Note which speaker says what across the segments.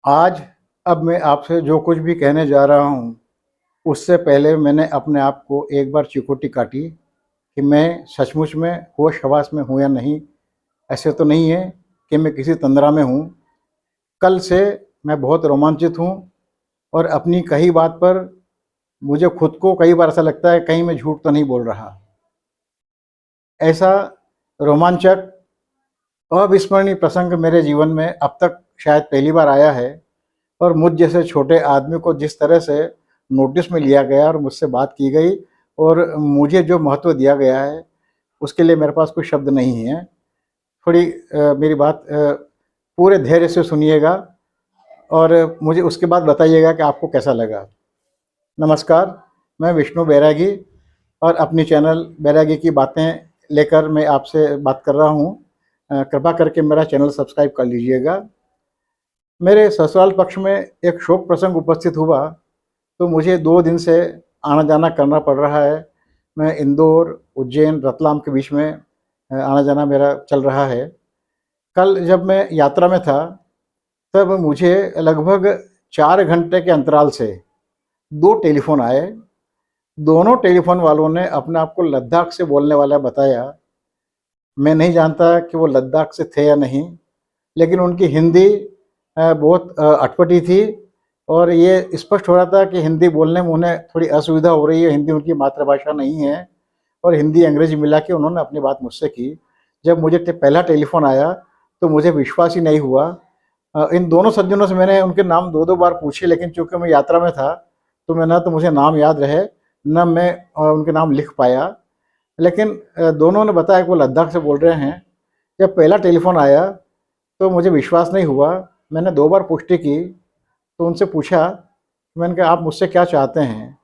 Speaker 1: आज अब मैं आपसे जो कुछ भी कहने जा रहा हूँ, उससे पहले मैंने अपने आप को एक बार चिकोटी काटी कि मैं सचमुच में होश-हवास में हूँ या नहीं। ऐसे तो नहीं है कि मैं किसी तंद्रा में हूँ। कल से मैं बहुत रोमांचित हूँ और अपनी कही बात पर मुझे खुद को कई बार ऐसा लगता है कहीं मैं झूठ तो नहीं बोल रहा। ऐसा रोमांचक, अविस्मरणीय प्रसंग मेरे जीवन में अब तक शायद पहली बार आया है। और मुझ जैसे छोटे आदमी को जिस तरह से नोटिस में लिया गया और मुझसे बात की गई और मुझे जो महत्व दिया गया है, उसके लिए मेरे पास कोई शब्द नहीं है। थोड़ी मेरी बात पूरे धैर्य से सुनिएगा और मुझे उसके बाद बताइएगा कि आपको कैसा लगा। नमस्कार, मैं विष्णु बैरागी और अपनी चैनल बैरागी की बातें लेकर मैं आपसे बात कर रहा हूँ। कृपा करके मेरा चैनल सब्सक्राइब कर लीजिएगा। मेरे ससुराल पक्ष में एक शोक प्रसंग उपस्थित हुआ, तो मुझे 2 दिन से आना-जाना करना पड़ रहा है। मैं इंदौर, उज्जैन, रतलाम के बीच में आना-जाना मेरा चल रहा है। कल जब मैं यात्रा में था, तब मुझे लगभग 4 घंटे के अंतराल से 2 टेलीफ़ोन आए। दोनों टेलीफ़ोन वालों ने अपने आप को लद्दाख से बोलने वाला बताया। मैं नहीं जानता कि वो लद्दाख से थे या नहीं, लेकिन उनकी हिंदी बहुत अटपटी थी और ये स्पष्ट हो रहा था कि हिंदी बोलने में उन्हें थोड़ी असुविधा हो रही है। हिंदी उनकी मातृभाषा नहीं है और हिंदी अंग्रेजी मिला के उन्होंने अपनी बात मुझसे की। जब मुझे पहला टेलीफोन आया तो मुझे विश्वास ही नहीं हुआ। इन दोनों सज्जनों से मैंने उनके नाम दो दो बार पूछे, लेकिन चूंकि मैं यात्रा में था तो मैं ना तो मुझे नाम याद रहे, न मैं उनके नाम लिख पाया। लेकिन दोनों ने बताया कि वो लद्दाख से बोल रहे हैं। जब पहला टेलीफोन आया तो मुझे विश्वास नहीं हुआ। मैंने 2 बार पुष्टि की, तो उनसे पूछा, मैंने कहा आप मुझसे क्या चाहते हैं?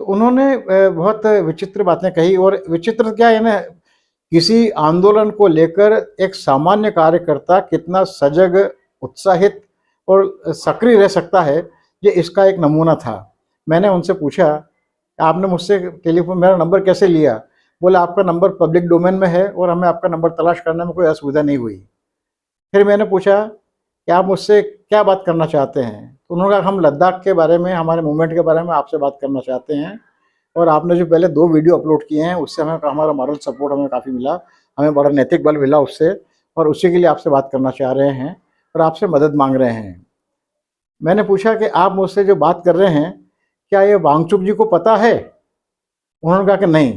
Speaker 1: तो उन्होंने बहुत विचित्र बातें कही। और विचित्र क्या है ना, किसी आंदोलन को लेकर एक सामान्य कार्यकर्ता कितना सजग, उत्साहित और सक्रिय रह सकता है, ये इसका एक नमूना था। मैंने उनसे पूछा, आपने मुझसे टेलीफ़ोन मेरा नंबर कैसे लिया? बोले आपका नंबर पब्लिक डोमेन में है और हमें आपका नंबर तलाश करने में कोई असुविधा नहीं हुई। फिर मैंने पूछा कि आप मुझसे क्या बात करना चाहते हैं? तो उन्होंने कहा हम लद्दाख के बारे में, हमारे मूवमेंट के बारे में आपसे बात करना चाहते हैं और आपने जो पहले 2 वीडियो अपलोड किए हैं उससे हमें हमारा मॉरल सपोर्ट हमें काफ़ी मिला, हमें बड़ा नैतिक बल मिला उससे, और उसी के लिए आपसे बात करना चाह रहे हैं और आपसे मदद माँग रहे हैं। मैंने पूछा कि आप मुझसे जो बात कर रहे हैं, क्या ये वांगचुक जी को पता है? उन्होंने कहा कि नहीं,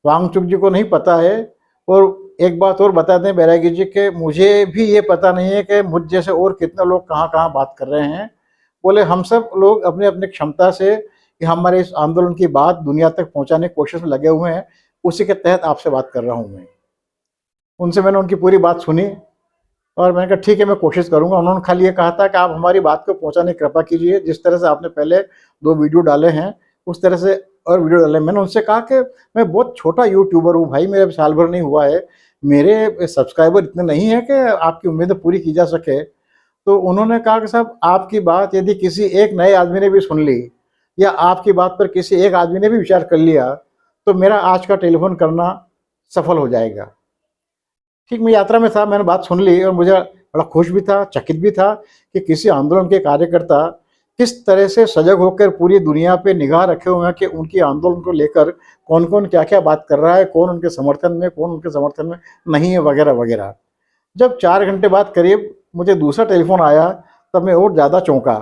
Speaker 1: वांगचुक जी को नहीं पता है। और एक बात और बता दें बैरागी जी कि मुझे भी ये पता नहीं है कि मुझ जैसे और कितने लोग कहाँ-कहाँ बात कर रहे हैं। बोले हम सब लोग अपनी-अपनी क्षमता से कि हमारे इस आंदोलन की बात दुनिया तक पहुँचाने की कोशिश में लगे हुए हैं, उसी के तहत आपसे बात कर रहा हूँ मैं। उनसे मैंने उनकी पूरी बात सुनी और मैंने कहा ठीक है मैं कोशिश करूँगा। उन्होंने खाली ये कहा था कि आप हमारी बात को पहुँचाने की कृपा कीजिए, जिस तरह से आपने पहले 2 वीडियो डाले हैं, उस तरह से और वीडियो डालें। मैंने उनसे कहा कि मैं बहुत छोटा यूट्यूबर हूँ भाई, मेरा साल भर नहीं हुआ है, मेरे सब्सक्राइबर इतने नहीं हैं कि आपकी उम्मीदें पूरी की जा सके। तो उन्होंने कहा कि साहब आपकी बात यदि किसी एक नए आदमी ने भी सुन ली या आपकी बात पर किसी एक आदमी ने भी विचार कर लिया, तो मेरा आज का टेलीफ़ोन करना सफल हो जाएगा। ठीक, मैं यात्रा में था, मैंने बात सुन ली और मुझे बड़ा खुश भी था, चकित भी था कि किसी आंदोलन के कार्यकर्ता किस तरह से सजग होकर पूरी दुनिया पे निगाह रखे हुए हैं कि उनकी आंदोलन को लेकर कौन-कौन क्या-क्या बात कर रहा है, कौन उनके समर्थन में, कौन उनके समर्थन में नहीं है, वगैरह-वगैरह। जब 4 घंटे बाद करीब मुझे दूसरा टेलीफ़ोन आया, तब मैं और ज़्यादा चौंका।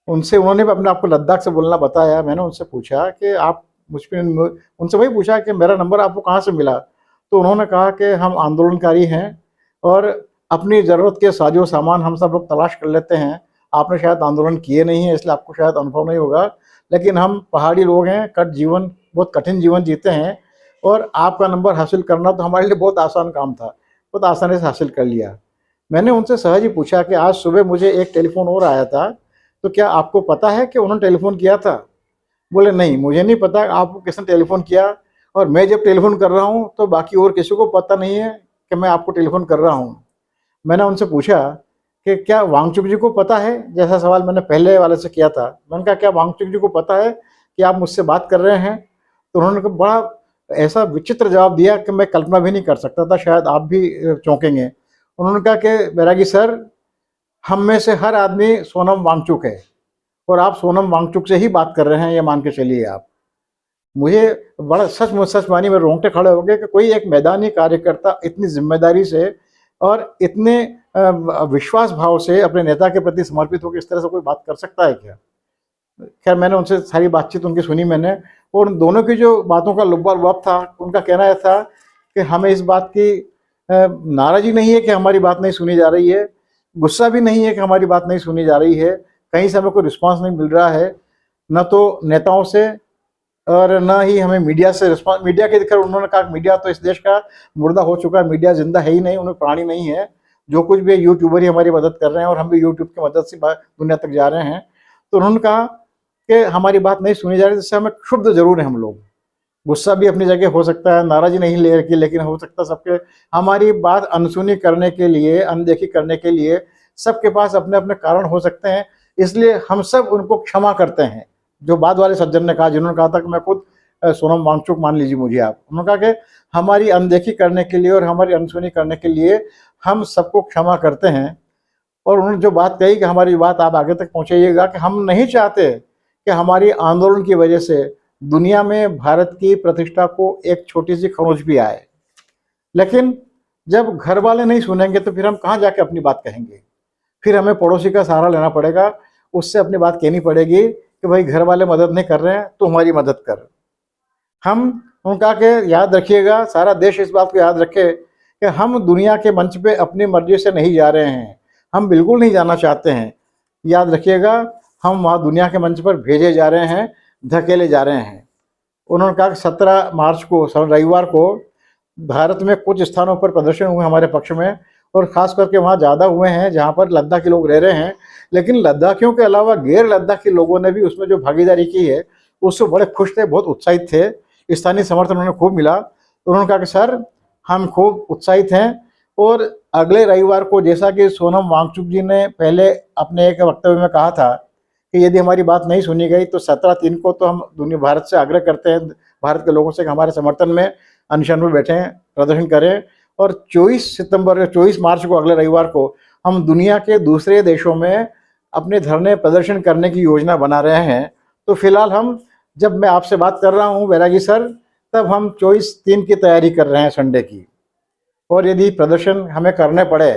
Speaker 1: उन्होंने भी अपने आप को लद्दाख से बोलना बताया। मैंने उनसे पूछा कि आप मुझ पे उनसे वही पूछा कि मेरा नंबर आपको कहाँ से मिला? तो उन्होंने कहा कि हम आंदोलनकारी हैं और अपनी ज़रूरत के साज़ो-सामान हम सब लोग तलाश कर लेते हैं। आपने शायद आंदोलन किए नहीं है, इसलिए आपको शायद अनुभव नहीं होगा, लेकिन हम पहाड़ी लोग हैं, बहुत कठिन जीवन जीते हैं और आपका नंबर हासिल करना तो हमारे लिए बहुत आसान काम था, बहुत आसानी से हासिल कर लिया। मैंने उनसे सहज ही पूछा कि आज सुबह मुझे एक टेलीफ़ोन और आया था, तो क्या आपको पता है कि उन्होंने टेलीफ़ोन किया था? बोले नहीं, मुझे नहीं पता आपको किसने टेलीफ़ोन किया और मैं जब टेलीफ़ोन कर रहा हूँ, तो बाकी और किसी को पता नहीं है कि मैं आपको टेलीफ़ोन कर रहा हूँ। मैंने उनसे पूछा कि क्या वांगचुक जी को पता है? जैसा सवाल मैंने पहले वाले से किया था। मैंने कहा क्या वांगचुक जी को पता है कि आप मुझसे बात कर रहे हैं? तो उन्होंने बड़ा ऐसा विचित्र जवाब दिया कि मैं कल्पना भी नहीं कर सकता था, शायद आप भी चौंकेंगे। उन्होंने कहा कि बैरागी सर, हम में से हर आदमी सोनम वांगचुक है और आप सोनम वांगचुक से ही बात कर रहे हैं, ये मान के चलिए आप। मुझे बड़ा सच मानी में रोंगटे खड़े हो गए कि कोई एक मैदानी कार्यकर्ता इतनी जिम्मेदारी से और इतने विश्वास भाव से अपने नेता के प्रति समर्पित होकर इस तरह से कोई बात कर सकता है क्या? खैर मैंने उनसे सारी बातचीत उनकी सुनी मैंने, और उन दोनों की जो बातों का लुब्बा लुआब था, उनका कहना यह था कि हमें इस बात की नाराज़ी नहीं है कि हमारी बात नहीं सुनी जा रही है, गुस्सा भी नहीं है कि हमारी बात नहीं सुनी जा रही है, कहीं से हमें कोई रिस्पांस नहीं मिल रहा है, न तो नेताओं से और न ही हमें मीडिया से रिस्पांस। मीडिया के दिक्कत उन्होंने कहा मीडिया तो इस देश का मुर्दा हो चुका है, मीडिया जिंदा है ही नहीं, उन्हें प्राणी नहीं है, जो कुछ भी यूट्यूबर ही हमारी मदद कर रहे हैं और हम भी यूट्यूब की मदद से दुनिया तक जा रहे हैं। तो उन्होंने कहा कि हमारी बात नहीं सुनी जा रही, जिससे हमें क्षुब्ध जरूर है हम लोग, गुस्सा भी अपनी जगह हो सकता है, नाराज़ी नहीं ले रखी, लेकिन हो सकता है सबके हमारी बात अनसुनी करने के लिए, अनदेखी करने के लिए सबके पास अपने अपने कारण हो सकते हैं, इसलिए हम सब उनको क्षमा करते हैं। जो बाद वाले सज्जन ने कहा, जिन्होंने कहा था कि मैं खुद सोनम वांगचुक मान लीजिए मुझे आप, उन्होंने कहा कि हमारी अनदेखी करने के लिए और हमारी अनसुनी करने के लिए हम सबको क्षमा करते हैं। और उन्होंने जो बात कही कि हमारी बात आप आगे तक पहुँचाइएगा, कि हम नहीं चाहते कि हमारी आंदोलन की वजह से दुनिया में भारत की प्रतिष्ठा को एक छोटी सी खरोंच भी आए, लेकिन जब घर वाले नहीं सुनेंगे तो फिर हम कहाँ जाके अपनी बात कहेंगे? फिर हमें पड़ोसी का सहारा लेना पड़ेगा, उससे अपनी बात कहनी पड़ेगी कि भाई घर वाले मदद नहीं कर रहे हैं तो हमारी मदद कर। हम उनका के याद रखिएगा, सारा देश इस बात को याद रखे कि हम दुनिया के मंच पे अपनी मर्जी से नहीं जा रहे हैं, हम बिल्कुल नहीं जाना चाहते हैं। याद रखिएगा, हम वहाँ दुनिया के मंच पर भेजे जा रहे हैं, धकेले जा रहे हैं। उन्होंने कहा कि 17 मार्च को रविवार को भारत में कुछ स्थानों पर प्रदर्शन हुए हमारे पक्ष में, और ख़ास करके वहाँ ज़्यादा हुए हैं जहाँ पर लद्दाखी लोग रह रहे हैं, लेकिन लद्दाखियों के अलावा गैर लद्दाखी लोगों ने भी उसमें जो भागीदारी की है उससे बड़े खुश थे, बहुत उत्साहित थे, स्थानीय समर्थन उन्हें खूब मिला। तो उन्होंने कहा कि सर हम खूब उत्साहित हैं, और अगले रविवार को, जैसा कि सोनम वांगचुक जी ने पहले अपने एक वक्तव्य में कहा था कि यदि हमारी बात नहीं सुनी गई तो 17/3 को तो हम दुनिया भारत से आग्रह करते हैं, भारत के लोगों से कि हमारे समर्थन में अनशन में बैठें, प्रदर्शन करें, और 24 मार्च को, अगले रविवार को, हम दुनिया के दूसरे देशों में अपने धरने प्रदर्शन करने की योजना बना रहे हैं। तो फिलहाल हम, जब मैं आपसे बात कर रहा हूँ बैरागी सर, तब हम 24/3 की तैयारी कर रहे हैं संडे की, और यदि प्रदर्शन हमें करने पड़े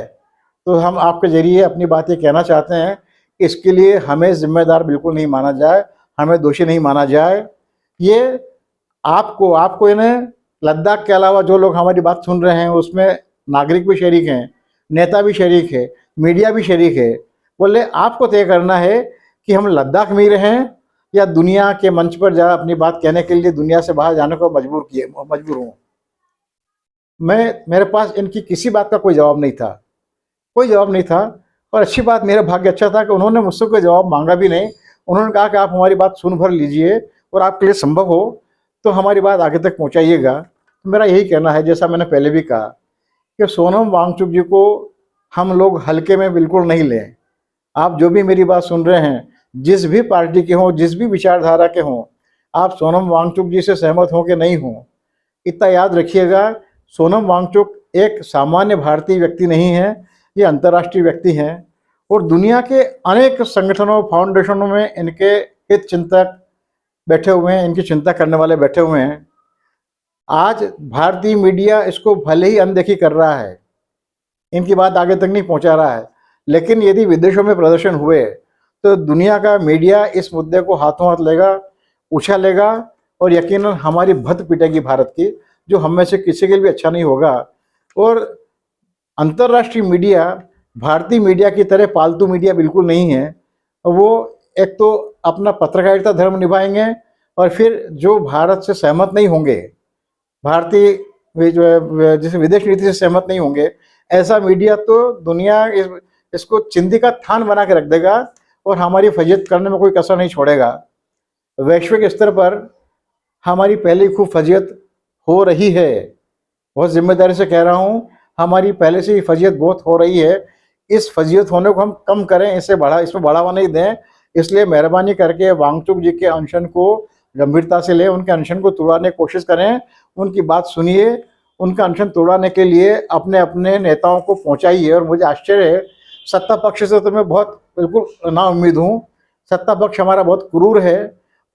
Speaker 1: तो हम आपके जरिए अपनी बात ये कहना चाहते हैं, इसके लिए हमें जिम्मेदार बिल्कुल नहीं माना जाए, हमें दोषी नहीं माना जाए। ये आपको इन्हें लद्दाख के अलावा जो लोग हमारी बात सुन रहे हैं उसमें नागरिक भी शरीक हैं, नेता भी शरीक है, मीडिया भी शरीक है। बोले आपको तय करना है कि हम लद्दाख में ही रहें या दुनिया के मंच पर जा अपनी बात कहने के लिए दुनिया से बाहर जाने को मजबूर हूँ। मेरे पास इनकी किसी बात का कोई जवाब नहीं था, कोई जवाब नहीं था। और अच्छी बात, मेरा भाग्य अच्छा था कि उन्होंने मुझसे कोई जवाब मांगा भी नहीं। उन्होंने कहा कि आप हमारी बात सुन भर लीजिए और आपके लिए संभव हो तो हमारी बात आगे तक पहुंचाइएगा। तो मेरा यही कहना है, जैसा मैंने पहले भी कहा, कि सोनम वांगचुक जी को हम लोग हल्के में बिल्कुल नहीं लें। आप जो भी मेरी बात सुन रहे हैं, जिस भी पार्टी के हों, जिस भी विचारधारा के हों, आप सोनम वांगचुक जी से सहमत हों कि नहीं हों, इतना याद रखिएगा, सोनम वांगचुक एक सामान्य भारतीय व्यक्ति नहीं है, ये अंतर्राष्ट्रीय व्यक्ति हैं, और दुनिया के अनेक संगठनों, फाउंडेशनों में इनके हित चिंतक बैठे हुए हैं, इनकी चिंता करने वाले बैठे हुए हैं। आज भारतीय मीडिया इसको भले ही अनदेखी कर रहा है, इनकी बात आगे तक नहीं पहुंचा रहा है, लेकिन यदि विदेशों में प्रदर्शन हुए तो दुनिया का मीडिया इस मुद्दे को हाथों हाथ लेगा, उछालेगा, और यकीनन हमारी भद्द पिटेगी भारत की, जो हम में से किसी के लिए भी अच्छा नहीं होगा। और अंतर्राष्ट्रीय मीडिया भारतीय मीडिया की तरह पालतू मीडिया बिल्कुल नहीं है। वो एक तो अपना पत्रकारिता धर्म निभाएंगे, और फिर जो भारत से सहमत नहीं होंगे, भारतीय जैसे विदेश नीति से सहमत नहीं होंगे, ऐसा मीडिया तो दुनिया इसको चिंदी का थान बना के रख देगा और हमारी फजीयत करने में कोई कसर नहीं छोड़ेगा। वैश्विक स्तर पर हमारी पहले खूब फजीयत हो रही है, बहुत जिम्मेदारी से कह रहा हूँ, हमारी पहले से ही फजीयत बहुत हो रही है। इस फजीयत होने को हम कम करें, इसमें बढ़ावा नहीं दें। इसलिए मेहरबानी करके वांगचुक जी के अनशन को गंभीरता से लें, उनके अनशन को तोड़ाने की कोशिश करें, उनकी बात सुनिए, उनका अनशन तोड़ाने के लिए अपने अपने नेताओं को पहुंचाइए। और मुझे आश्चर्य है, सत्ता पक्ष से तो मैं बहुत बिल्कुल ना उम्मीद हूँ। सत्ता पक्ष हमारा बहुत क्रूर है,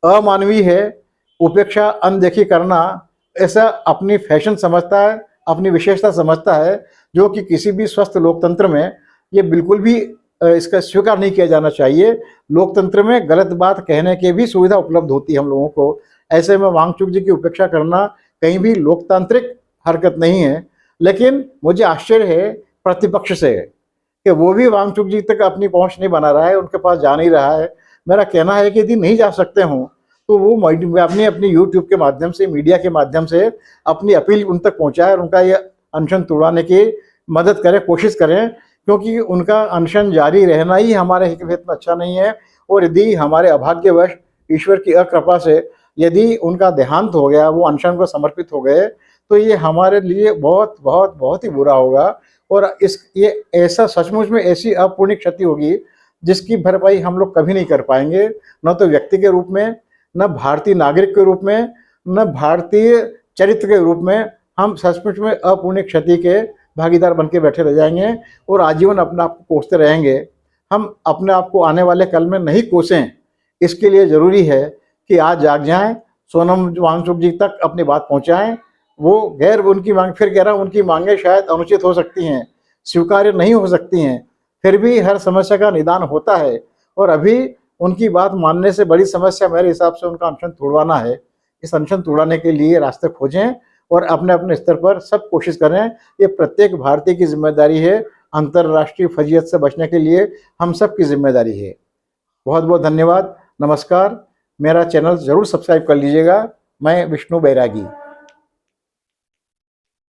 Speaker 1: अमानवीय है। उपेक्षा, अनदेखी करना ऐसा अपनी फैशन समझता है, अपनी विशेषता समझता है, जो कि किसी भी स्वस्थ लोकतंत्र में ये बिल्कुल भी इसका स्वीकार नहीं किया जाना चाहिए। लोकतंत्र में गलत बात कहने की भी सुविधा उपलब्ध होती है हम लोगों को। ऐसे में वांगचुक जी की उपेक्षा करना कहीं भी लोकतांत्रिक हरकत नहीं है। लेकिन मुझे आश्चर्य है प्रतिपक्ष से कि वो भी वांगचुक जी तक अपनी पहुंच नहीं बना रहा है, उनके पास जा नहीं रहा है। मेरा कहना है कि यदि नहीं जा सकते हों तो वो अपनी अपनी यूट्यूब के माध्यम से, मीडिया के माध्यम से अपनी अपील उन तक पहुंचाए और उनका ये अनशन तोड़वाने की मदद करें, कोशिश करें, क्योंकि उनका अनशन जारी रहना ही हमारे हित में अच्छा नहीं है। और यदि हमारे अभाग्यवश ईश्वर की अकृपा से यदि उनका देहांत हो गया, वो अनशन को समर्पित हो गए, तो ये हमारे लिए बहुत बहुत बहुत ही बुरा होगा। और ये ऐसा सचमुच में ऐसी अपूर्णीय क्षति होगी जिसकी भरपाई हम लोग कभी नहीं कर पाएंगे, न तो व्यक्ति के रूप में, न भारतीय नागरिक के रूप में, न भारतीय चरित्र के रूप में। हम सचमुच में अपूर्णीय क्षति के भागीदार बन के बैठे रह जाएंगे और आजीवन अपने आप को कोसते रहेंगे। हम अपने आप को आने वाले कल में नहीं कोसें, इसके लिए ज़रूरी है कि आज जाग जाएं, सोनम वांगचुक जी तक अपनी बात पहुंचाएं। वो उनकी मांग, फिर कह रहा हूँ, उनकी मांगें शायद अनुचित हो सकती हैं, स्वीकार्य नहीं हो सकती हैं, फिर भी हर समस्या का निदान होता है। और अभी उनकी बात मानने से बड़ी समस्या मेरे हिसाब से उनका अनशन तोड़वाना है। इस अनशन तोड़वाने के लिए रास्ते खोजें और अपने अपने स्तर पर सब कोशिश करें। ये प्रत्येक भारतीय की जिम्मेदारी है। अंतर्राष्ट्रीय फजीयत से बचने के लिए हम सब की जिम्मेदारी है। बहुत बहुत धन्यवाद। नमस्कार। मेरा चैनल ज़रूर सब्सक्राइब कर लीजिएगा। मैं विष्णु बैरागी।